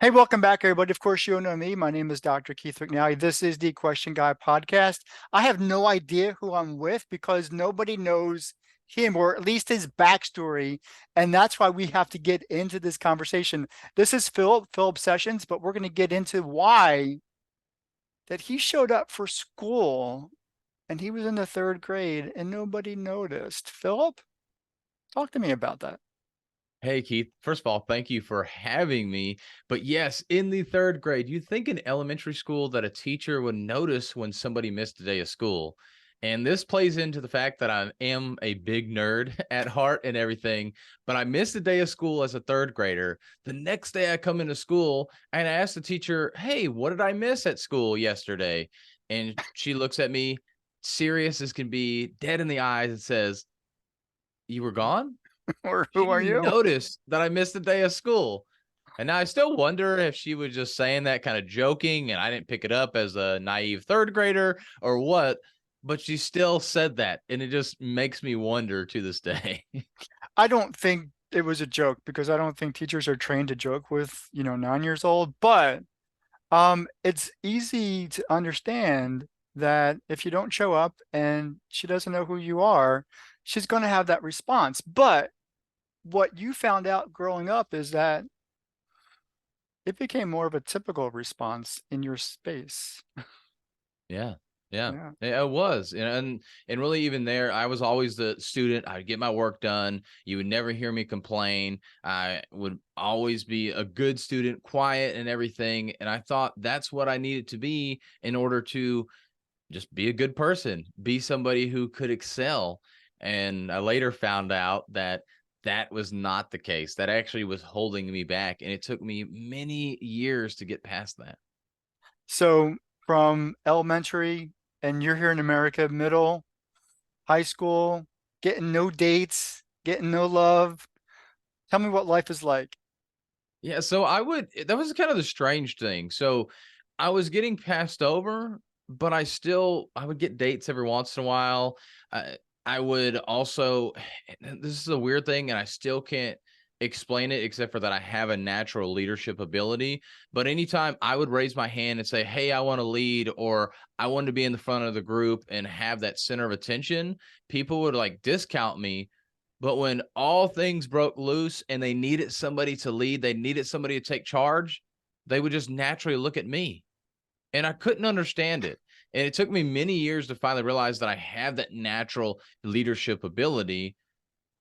Hey, welcome back, everybody. Of course, you know me. My name is Dr. Keith McNally. This is the Question Guy podcast. I have no idea who I'm with because nobody knows him or at least his backstory. And that's why we have to get into this conversation. This is Philip Sessions, but we're going to get into why that he showed up for school and he was in the third grade and nobody noticed. Philip, talk to me about that. Hey, Keith. First of all, thank you for having me. But yes, in the third grade, you'd think in elementary school that a teacher would notice when somebody missed a day of school. And this plays into the fact that I am a big nerd at heart and everything, but I missed a day of school as a third grader. The next day I come into school and I ask the teacher, "Hey, what did I miss at school yesterday?" And she looks at me, serious as can be, dead in the eyes, and says, "You were gone?" Or She who didn't are even you? notice that I missed a day of school. And now I still wonder if she was just saying that kind of joking and I didn't pick it up as a naive third grader or what, but she still said that. And it just makes me wonder to this day. I don't think it was a joke because I don't think teachers are trained to joke with, 9 years old, but it's easy to understand that if you don't show up and she doesn't know who you are, she's going to have that response. But what you found out growing up is that it became more of a typical response in your space. Yeah. Yeah. Yeah. It was. And really even there, I was always the student. I'd get my work done. You would never hear me complain. I would always be a good student, quiet and everything. And I thought that's what I needed to be in order to just be a good person, be somebody who could excel. And I later found out that that was not the case. That actually was holding me back. And it took me many years to get past that. So from elementary, and you're here in America, middle, high school, getting no dates, getting no love. Tell me what life is like. Yeah, so that was kind of the strange thing. So I was getting passed over, but I would get dates every once in a while. I would also, and this is a weird thing, and I still can't explain it except for that I have a natural leadership ability. But anytime I would raise my hand and say, "Hey, I want to lead," or I want to be in the front of the group and have that center of attention, people would like discount me, but when all things broke loose and they needed somebody to lead, they needed somebody to take charge, they would just naturally look at me. And I couldn't understand it. And it took me many years to finally realize that I have that natural leadership ability,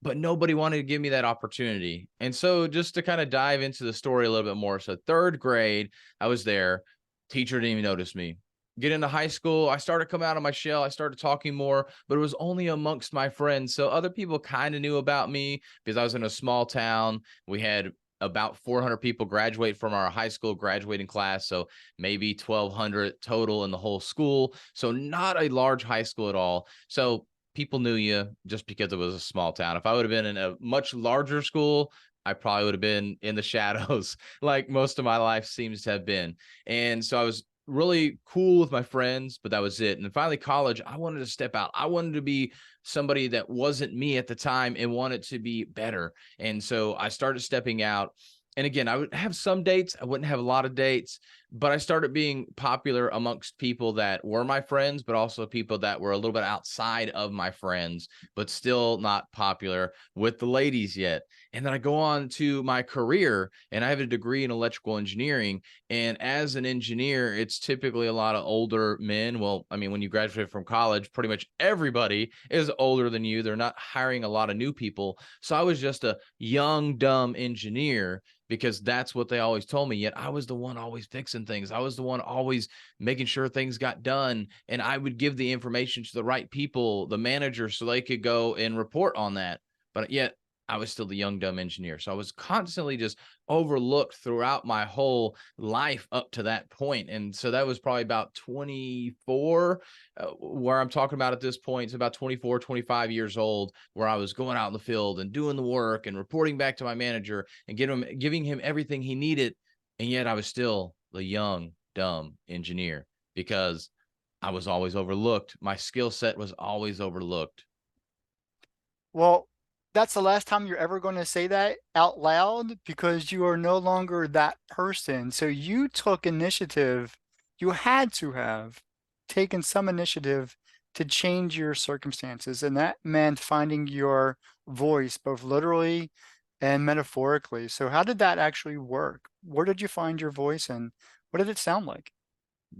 but nobody wanted to give me that opportunity. And so, just to kind of dive into the story a little bit more. So, third grade, I was there. Teacher didn't even notice me. Get into high school, I started coming out of my shell. I started talking more, but it was only amongst my friends. So, other people kind of knew about me because I was in a small town. We had about 400 people graduate from our high school graduating class. So, maybe 1,200 total in the whole school. So, not a large high school at all. So, people knew you just because it was a small town. If I would have been in a much larger school, I probably would have been in the shadows like most of my life seems to have been. And so I was really cool with my friends, but that was it. And then finally, college, I wanted to step out. I wanted to be somebody that wasn't me at the time and wanted to be better. And so I started stepping out. And again, I would have some dates. I wouldn't have a lot of dates, but I started being popular amongst people that were my friends, but also people that were a little bit outside of my friends, but still not popular with the ladies yet. And then I go on to my career and I have a degree in electrical engineering. And as an engineer, it's typically a lot of older men. Well, I mean, when you graduate from college, pretty much everybody is older than you. They're not hiring a lot of new people. So I was just a young, dumb engineer because that's what they always told me. Yet I was the one always fixing things. I was the one always making sure things got done. And I would give the information to the right people, the manager, so they could go and report on that. But yet I was still the young, dumb engineer. So I was constantly just overlooked throughout my whole life up to that point. And so that was probably about 24, where I'm talking about at this point. It's about 24, 25 years old, where I was going out in the field and doing the work and reporting back to my manager and giving him everything he needed. And yet I was still the young, dumb engineer because I was always overlooked. My skill set was always overlooked. Well, that's the last time you're ever going to say that out loud because you are no longer that person. So you took initiative. You had to have taken some initiative to change your circumstances. And that meant finding your voice, both literally and metaphorically. So, how did that actually work? Where did you find your voice and what did it sound like?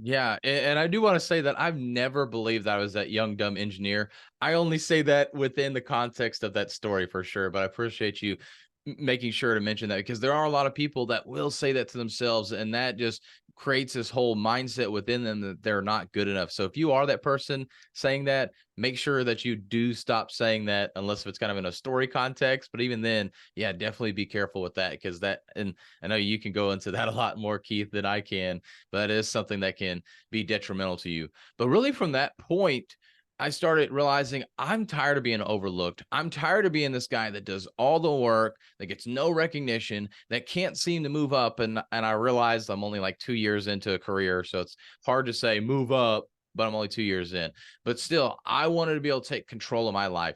Yeah, and I do want to say that I've never believed that I was that young dumb engineer. I only say that within the context of that story for sure, but I appreciate you making sure to mention that because there are a lot of people that will say that to themselves and that just creates this whole mindset within them that they're not good enough. So if you are that person saying that, make sure that you do stop saying that unless if it's kind of in a story context, but even then, yeah, definitely be careful with that because that and I know you can go into that a lot more, Keith, than I can, but that is something that can be detrimental to you. But really, from that point, I started realizing I'm tired of being overlooked. I'm tired of being this guy that does all the work, that gets no recognition, that can't seem to move up. And I realized I'm only like 2 years into a career, so it's hard to say move up, but I'm only 2 years in. But still, I wanted to be able to take control of my life.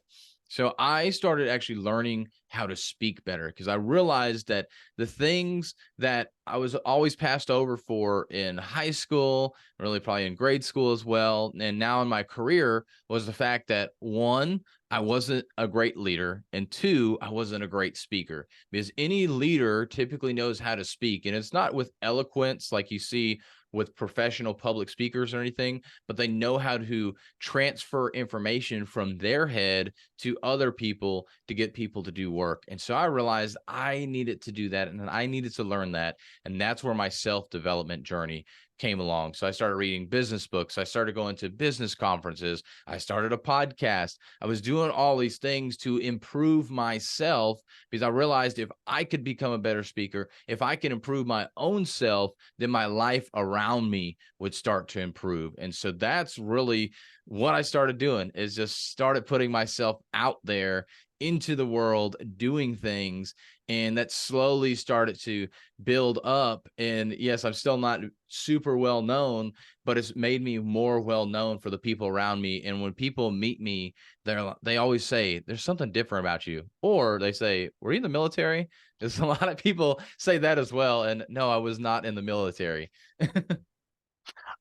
So I started actually learning how to speak better because I realized that the things that I was always passed over for in high school, really probably in grade school as well, and now in my career was the fact that one, I wasn't a great leader, and two, I wasn't a great speaker because any leader typically knows how to speak, and it's not with eloquence like you see with professional public speakers or anything, but they know how to transfer information from their head to other people to get people to do work. And so I realized I needed to do that and I needed to learn that. And that's where my self development journey came along. So I started reading business books. I started going to business conferences. I started a podcast. I was doing all these things to improve myself because I realized if I could become a better speaker, if I can improve my own self, then my life around me would start to improve. And so that's really what I started doing is just started putting myself out there into the world doing things and that slowly started to build up and yes I'm still not super well known but it's made me more well known for the people around me and when people meet me they always say there's something different about you or they say were you in the military. There's a lot of people say that as well and no I was not in the military.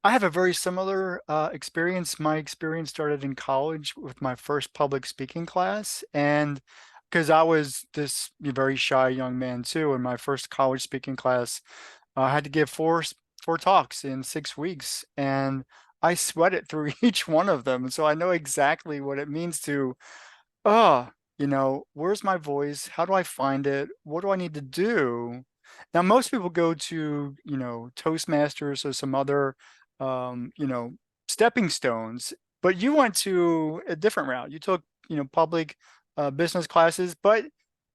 I have a very similar experience. My experience started in college with my first public speaking class. And because I was this very shy young man too, in my first college speaking class, I had to give four talks in 6 weeks. And I sweated through each one of them. So I know exactly what it means to, where's my voice? How do I find it? What do I need to do? Now, most people go to, Toastmasters or some other, um, you know, stepping stones, but you went to a different route. You took, public business classes, but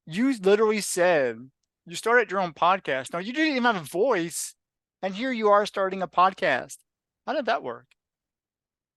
you literally said you started your own podcast. Now, you didn't even have a voice, and here you are starting a podcast. How did that work?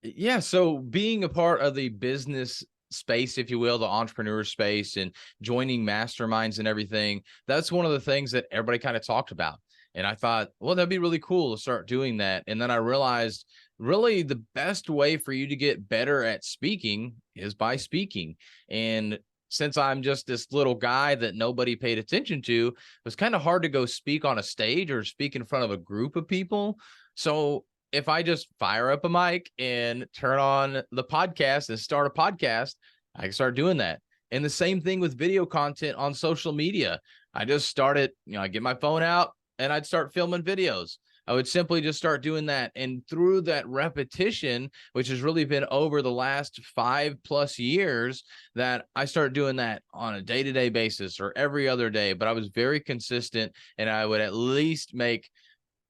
Yeah, so being a part of the business space, if you will, the entrepreneur space and joining masterminds and everything, that's one of the things that everybody kind of talked about. And I thought, well, that'd be really cool to start doing that. And then I realized really the best way for you to get better at speaking is by speaking. And since I'm just this little guy that nobody paid attention to, it was kind of hard to go speak on a stage or speak in front of a group of people. So if I just fire up a mic and turn on the podcast and start a podcast, I can start doing that. And the same thing with video content on social media. I just started, I get my phone out and I'd start filming videos. I would simply just start doing that. And through that repetition, which has really been over the last 5+ years, that I started doing that on a day-to-day basis or every other day. But I was very consistent and I would at least make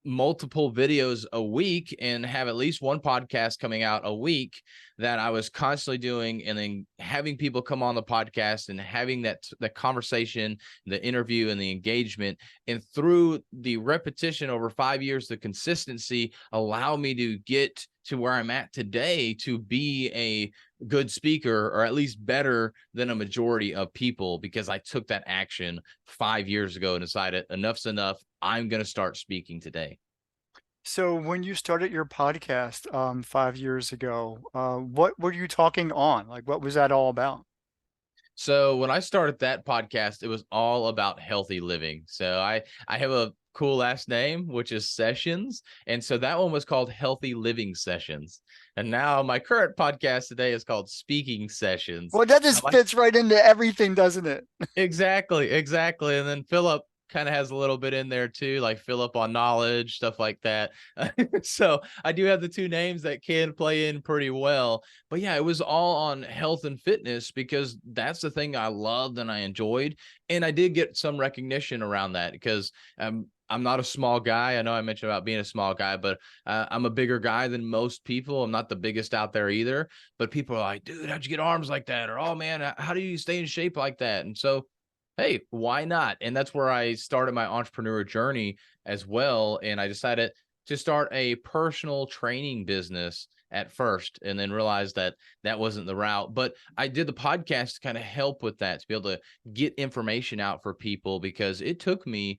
multiple videos a week and have at least one podcast coming out a week that I was constantly doing and then having people come on the podcast and having that conversation, the interview and the engagement. And through the repetition over 5 years, the consistency allow me to get to where I'm at today to be a good speaker or at least better than a majority of people because I took that action 5 years ago and decided enough's enough. I'm going to start speaking today. So when you started your podcast 5 years ago, what were you talking on? Like, what was that all about? So when I started that podcast, it was all about healthy living. So I have a cool last name, which is Sessions. And so that one was called Healthy Living Sessions. And now my current podcast today is called Speaking Sessions. Well, that I just like fits right into everything, doesn't it? exactly, exactly. And then Philip kind of has a little bit in there too, like Philip on knowledge, stuff like that. So I do have the two names that can play in pretty well. But yeah, it was all on health and fitness because that's the thing I loved and I enjoyed. And I did get some recognition around that because I'm not a small guy. I know I mentioned about being a small guy, but I'm a bigger guy than most people. I'm not the biggest out there either. But people are like, dude, how'd you get arms like that? Or, oh man, how do you stay in shape like that? And so, hey, why not? And that's where I started my entrepreneur journey as well. And I decided to start a personal training business at first and then realized that that wasn't the route. But I did the podcast to kind of help with that, to be able to get information out for people because it took me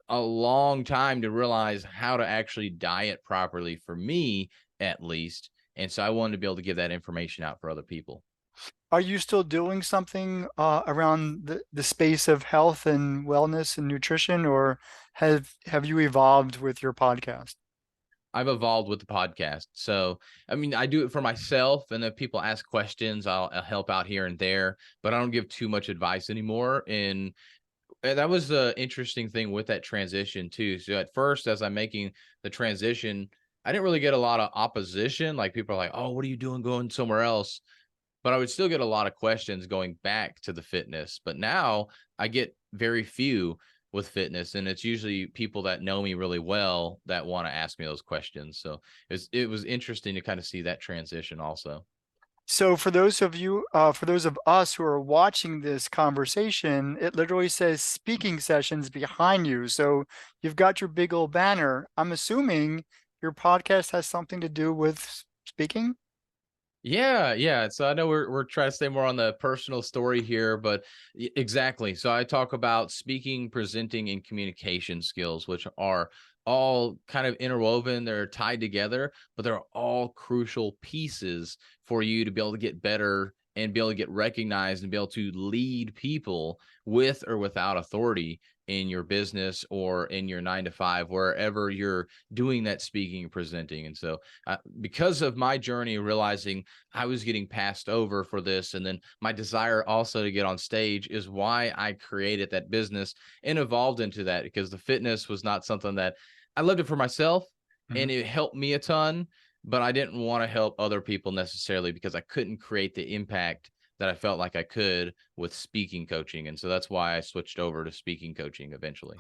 a long time to realize how to actually diet properly for me, at least. And so I wanted to be able to give that information out for other people. Are you still doing something around the space of health and wellness and nutrition, or have you evolved with your podcast? I've evolved with the podcast. So, I mean, I do it for myself. And if people ask questions, I'll help out here and there, but I don't give too much advice anymore. And that was the interesting thing with that transition too. So at first, as I'm making the transition, I didn't really get a lot of opposition. Like people are like, "Oh, what are you doing going somewhere else?" But I would still get a lot of questions going back to the fitness. But now I get very few with fitness, and it's usually people that know me really well that want to ask me those questions. So it was interesting to kind of see that transition also. So for those of you, for those of us who are watching this conversation, it literally says speaking sessions behind you. So you've got your big old banner. I'm assuming your podcast has something to do with speaking. Yeah, yeah. So I know we're trying to stay more on the personal story here, but exactly. So I talk about speaking, presenting, and communication skills, which are all kind of interwoven. They're tied together, but they're all crucial pieces for you to be able to get better and be able to get recognized and be able to lead people with or without authority in your business or in your 9 to 5, wherever you're doing that speaking and presenting. And so because of my journey realizing I was getting passed over for this, and then my desire also to get on stage is why I created that business and evolved into that, because the fitness was not something that I loved it for myself Mhm. and it helped me a ton, but I didn't want to help other people necessarily because I couldn't create the impact that I felt like I could with speaking coaching. And so that's why I switched over to speaking coaching eventually.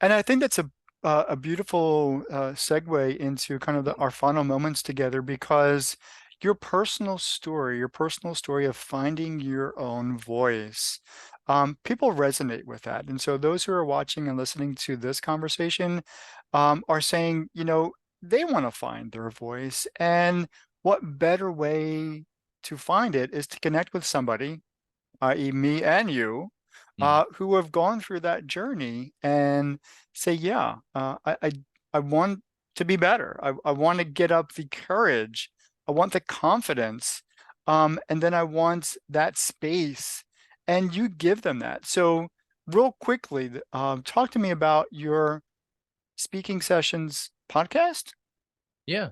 And I think that's a beautiful segue into kind of our final moments together because your personal story of finding your own voice, people resonate with that. And so those who are watching and listening to this conversation are saying, they want to find their voice. And what better way to find it is to connect with somebody, i.e., me and you, Mhm. who have gone through that journey and say, yeah, I want to be better. I want to get up the courage. I want the confidence. And then I want that space. And you give them that. So, real quickly, talk to me about your speaking sessions podcast, Yeah.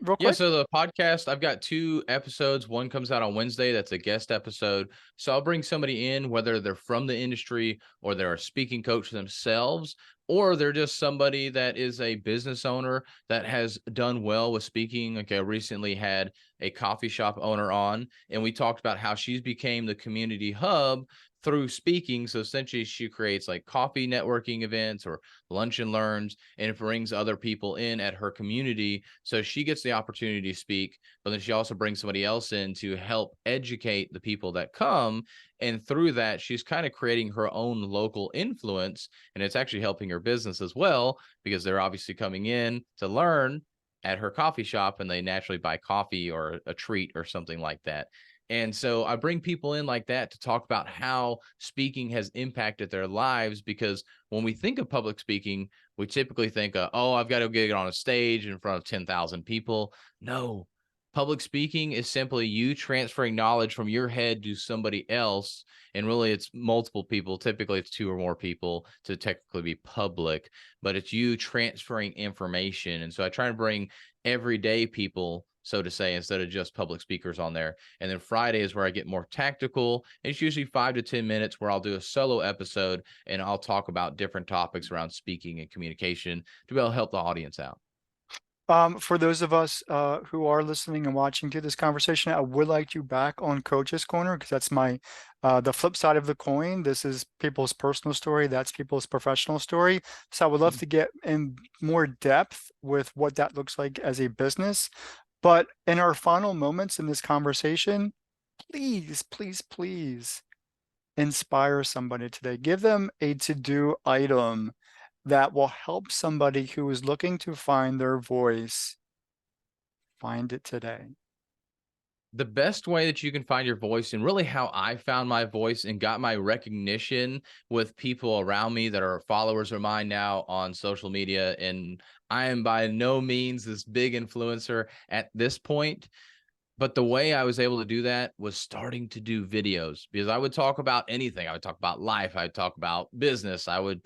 real Yeah, quick. so the podcast, I've got 2 episodes. One comes out on Wednesday, that's a guest episode. So I'll bring somebody in, whether they're from the industry or they're a speaking coach themselves, or they're just somebody that is a business owner that has done well with speaking. Like I recently had a coffee shop owner on, and we talked about how she's became the community hub through speaking. So essentially, she creates like coffee networking events or lunch and learns, and it brings other people in at her community. So she gets the opportunity to speak, but then she also brings somebody else in to help educate the people that come. And through that, she's kind of creating her own local influence. And it's actually helping her business as well, because they're obviously coming in to learn at her coffee shop and they naturally buy coffee or a treat or something like that. And so I bring people in like that to talk about how speaking has impacted their lives, because when we think of public speaking, we typically think, oh, I've got to get on a stage in front of 10,000 people. No, Public speaking is simply you transferring knowledge from your head to somebody else. And really, it's multiple people. Typically, it's two or more people to technically be public, but it's you transferring information. And so I try to bring everyday people, so to say, instead of just public speakers on there. And then Friday is where I get more tactical. It's usually 5 to 10 minutes where I'll do a solo episode and I'll talk about different topics around speaking and communication to be able to help the audience out. For those of us who are listening and watching to this conversation, I would like you back on Coach's Corner because that's my the flip side of the coin. This is people's personal story. That's people's professional story. So I would love to get in more depth with what that looks like as a business. But in our final moments in this conversation, please, please, please inspire somebody today. Give them a to-do item that will help somebody who is looking to find their voice find it today. The best way that you can find your voice, and really how I found my voice and got my recognition with people around me that are followers of mine now on social media. And I am by no means this big influencer at this point, but the way I was able to do that was starting to do videos, because I would talk about anything. I would talk about life. I'd talk about business. I would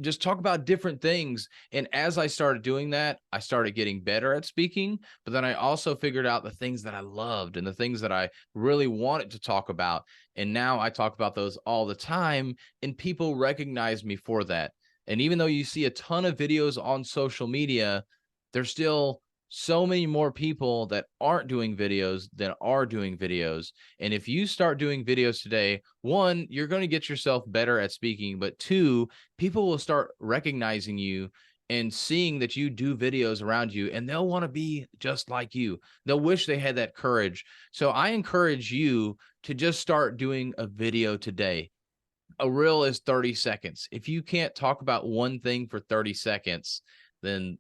just talk about different things. And as I started doing that, I started getting better at speaking. But then I also figured out the things that I loved and the things that I really wanted to talk about. And now I talk about those all the time, and people recognize me for that. And even though you see a ton of videos on social media, there's still so many more people that aren't doing videos than are doing videos. And if you start doing videos today, one, you're going to get yourself better at speaking, but two, people will start recognizing you and seeing that you do videos around you, and they'll want to be just like you. They'll wish they had that courage. So I encourage you to just start doing a video today. A reel is 30 seconds. If you can't talk about one thing for 30 seconds, then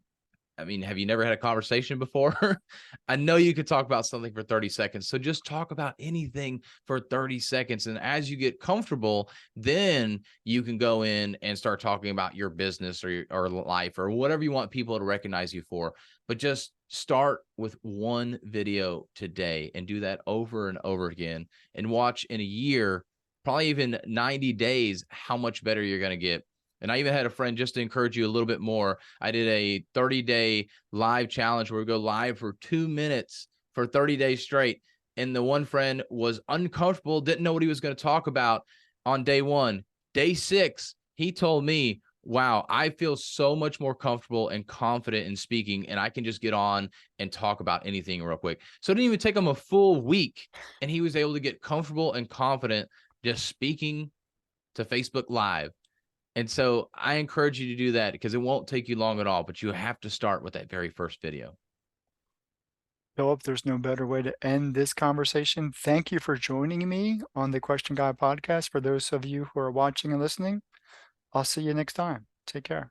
I mean, have you never had a conversation before? I know you could talk about something for 30 seconds. So just talk about anything for 30 seconds. And as you get comfortable, then you can go in and start talking about your business or life or whatever you want people to recognize you for. But just start with one video today and do that over and over again, and watch in a year, probably even 90 days, how much better you're going to get. And I even had a friend, just to encourage you a little bit more, I did a 30-day live challenge where we go live for 2 minutes for 30 days straight. And the one friend was uncomfortable, didn't know what he was going to talk about on day 1. Day 6, he told me, wow, I feel so much more comfortable and confident in speaking, and I can just get on and talk about anything real quick. So it didn't even take him a full week, and he was able to get comfortable and confident just speaking to Facebook Live. And so I encourage you to do that, because it won't take you long at all, but you have to start with that very first video. Philip, there's no better way to end this conversation. Thank you for joining me on the Question Guy podcast. For those of you who are watching and listening, I'll see you next time. Take care.